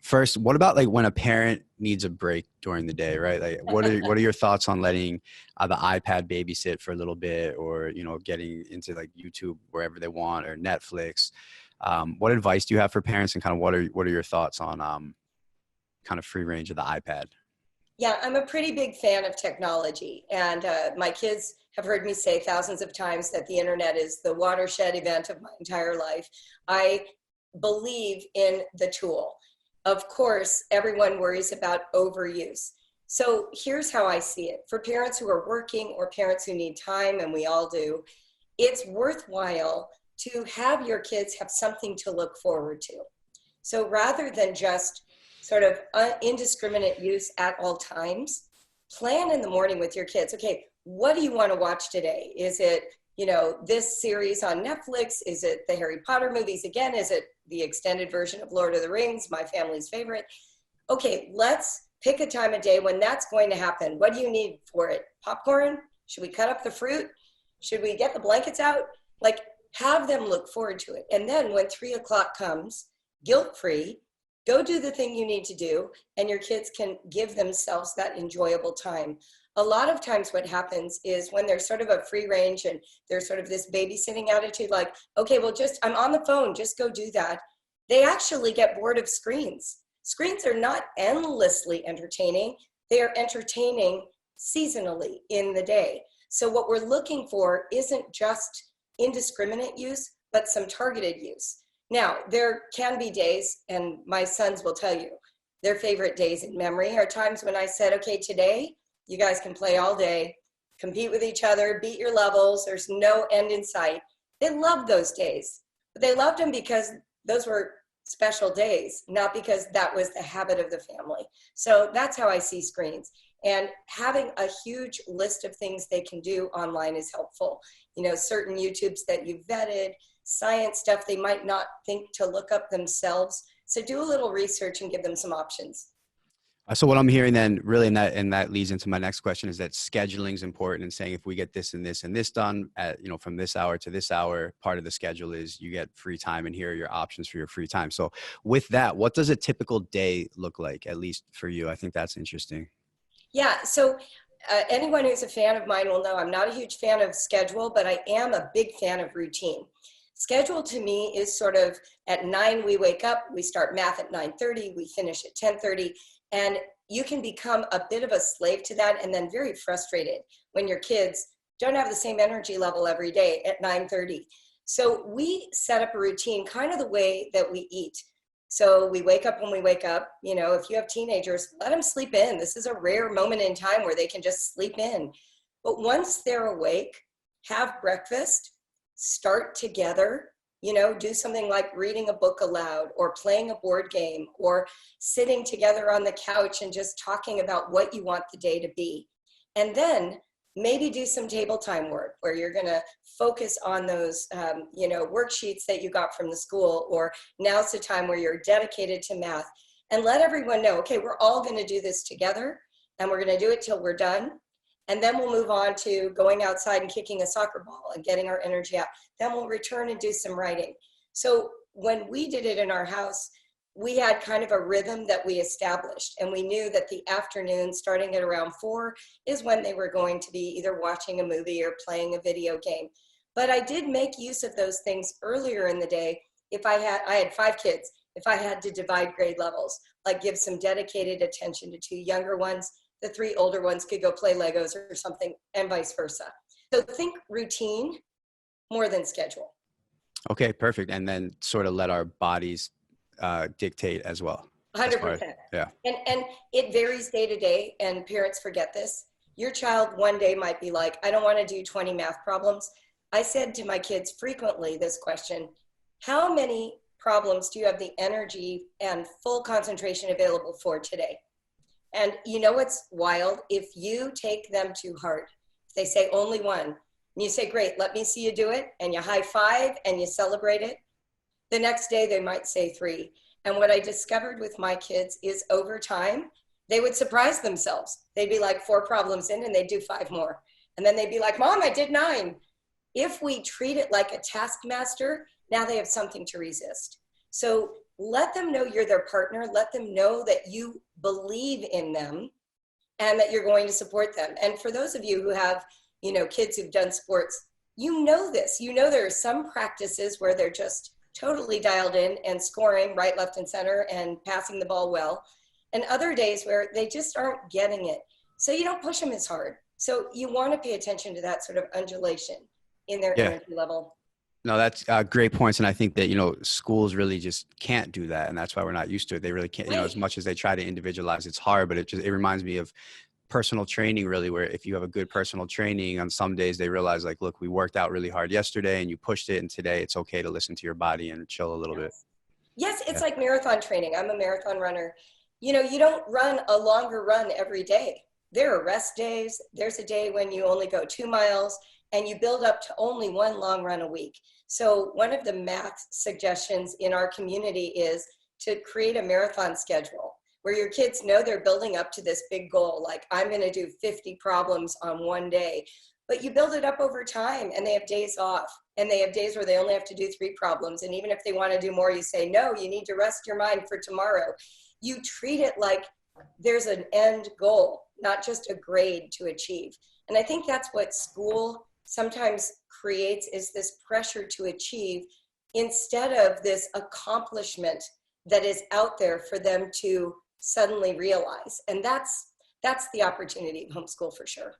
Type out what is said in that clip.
first, what about like when a parent needs a break during the day, right? Like what are your thoughts on letting the iPad babysit for a little bit, or, you know, getting into like YouTube wherever they want, or Netflix? What advice do you have for parents, and kind of what are your thoughts on kind of free range of the iPad? Yeah, I'm a pretty big fan of technology, and my kids have heard me say thousands of times that the internet is the watershed event of my entire life. I believe in the tool. Of course, everyone worries about overuse. So here's how I see it. For parents who are working or parents who need time, and we all do, it's worthwhile to have your kids have something to look forward to. So rather than just sort of indiscriminate use at all times, plan in the morning with your kids. Okay, what do you want to watch today? Is it, you know, this series on Netflix? Is it the Harry Potter movies again? Is it the extended version of Lord of the Rings, my family's favorite? Okay, let's pick a time of day when that's going to happen. What do you need for it? Popcorn? Should we cut up the fruit? Should we get the blankets out? Like, have them look forward to it. And then when 3 o'clock comes, guilt-free, go do the thing you need to do, and your kids can give themselves that enjoyable time. A lot of times what happens is when there's sort of a free range and there's sort of this babysitting attitude, like, okay, well, just, I'm on the phone, just go do that. They actually get bored of screens. Screens are not endlessly entertaining. They are entertaining seasonally in the day. So what we're looking for isn't just indiscriminate use, but some targeted use. Now, there can be days, and my sons will tell you, their favorite days in memory are times when I said, okay, today, you guys can play all day, compete with each other, beat your levels, there's no end in sight. They loved those days, but they loved them because those were special days, not because that was the habit of the family. So that's how I see screens. And having a huge list of things they can do online is helpful. You know, certain YouTubes that you've vetted, science stuff they might not think to look up themselves. So do a little research and give them some options. So what I'm hearing then, really, and that leads into my next question, is that scheduling is important, and saying if we get this and this and this done at, you know, from this hour to this hour, part of the schedule is you get free time, and here are your options for your free time. So with that, what does a typical day look like, at least for you? I think that's interesting. Yeah, so anyone who's a fan of mine will know I'm not a huge fan of schedule, but I am a big fan of routine. Schedule to me is sort of at 9 we wake up, we start math at 9:30, we finish at 10:30, and you can become a bit of a slave to that and then very frustrated when your kids don't have the same energy level every day at 9:30. So we set up a routine kind of the way that we eat. So we wake up when we wake up. You know, if you have teenagers, let them sleep in. This is a rare moment in time where they can just sleep in. But once they're awake, have breakfast, start together, you know, do something like reading a book aloud or playing a board game or sitting together on the couch and just talking about what you want the day to be. And then maybe do some table time work where you're going to focus on those, you know, worksheets that you got from the school, or now's the time where you're dedicated to math, and let everyone know, okay, we're all going to do this together and we're going to do it till we're done. And then we'll move on to going outside and kicking a soccer ball and getting our energy out. Then we'll return and do some writing. So when we did it in our house, we had kind of a rhythm that we established, and we knew that the afternoon starting at around 4 is when they were going to be either watching a movie or playing a video game. But I did make use of those things earlier in the day. If I had 5 kids, if I had to divide grade levels, like give some dedicated attention to 2 younger ones, the 3 older ones could go play Legos or something, and vice versa. So think routine more than schedule. Okay, perfect. And then sort of let our bodies dictate as well. 100%. Yeah. And it varies day to day, and parents forget this. Your child one day might be like, I don't want to do 20 math problems. I said to my kids frequently this question: how many problems do you have the energy and full concentration available for today? And you know what's wild? If you take them to heart, if they say only one, and you say, great, let me see you do it, and you high five and you celebrate it, the next day they might say 3. And what I discovered with my kids is over time, they would surprise themselves. They'd be like 4 problems in and they'd do 5 more. And then they'd be like, Mom, I did 9. If we treat it like a taskmaster, now they have something to resist. So let them know you're their partner. Let them know that you believe in them and that you're going to support them. And for those of you who have, kids who've done sports, this. There are some practices where they're just totally dialed in and scoring right, left, and center and passing the ball well. And other days where they just aren't getting it. So you don't push them as hard. So you want to pay attention to that sort of undulation in their Yeah. energy level. No, that's great points. And I think that, schools really just can't do that. And that's why we're not used to it. They really can't, Right. as much as they try to individualize, it's hard, but it reminds me of personal training, really, where if you have a good personal training, on some days they realize, like, look, we worked out really hard yesterday and you pushed it. And today it's okay to listen to your body and chill a little bit. Yes, it's Yeah. like marathon training. I'm a marathon runner. You don't run a longer run every day. There are rest days. There's a day when you only go 2 miles and you build up to only one long run a week. So one of the math suggestions in our community is to create a marathon schedule where your kids know they're building up to this big goal. Like, I'm going to do 50 problems on one day, but you build it up over time, and they have days off, and they have days where they only have to do 3 problems. And even if they want to do more, you say, no, you need to rest your mind for tomorrow. You treat it like there's an end goal, not just a grade to achieve. And I think that's what school sometimes creates, is this pressure to achieve instead of this accomplishment that is out there for them to suddenly realize. And that's the opportunity of homeschool for sure.